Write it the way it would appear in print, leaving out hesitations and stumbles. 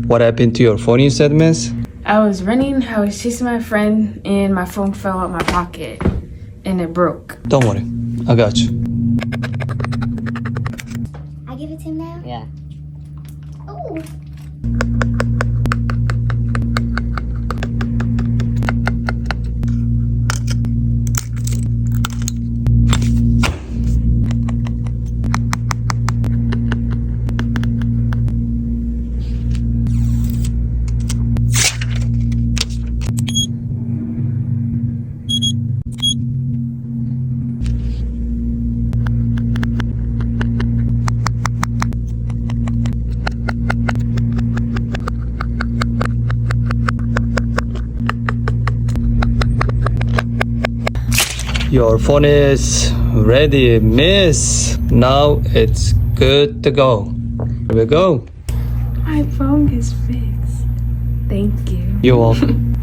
What happened to your phone, you said, miss? I was running, I was chasing my friend, and my phone fell out my pocket, and it broke. Don't worry, I got you. I give it to him now? Yeah. Oh. Your phone is ready, miss. Now it's good to go. Here we go. My phone is fixed. Thank you. You're welcome.